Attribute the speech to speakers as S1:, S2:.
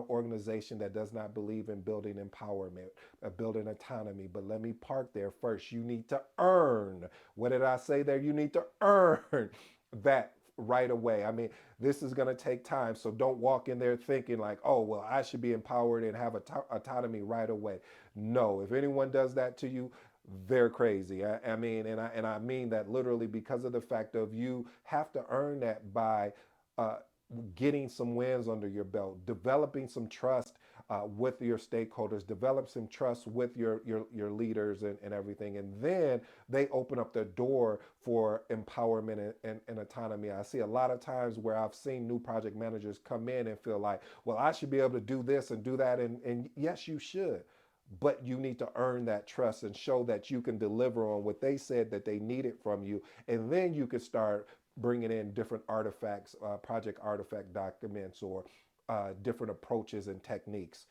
S1: an organization that does not believe in building empowerment, building autonomy. But let me park there first. You need to earn. What did I say there? You need to earn that right away. I mean, this is going to take time. So don't walk in there thinking like, oh, well, I should be empowered and have autonomy right away. No, if anyone does that to you, they're crazy. I mean, and I mean that literally because of the fact of you have to earn that by uh, getting some wins under your belt, developing some trust with your stakeholders, develop some trust with your leaders and everything, and then they open up the door for empowerment and autonomy. I see a lot of times where I've seen new project managers come in and feel like, well, I should be able to do this and do that, and yes, you should. But you need to earn that trust and show that you can deliver on what they said that they needed from you. And then you can start bringing in different artifacts, project artifact documents, or different approaches and techniques.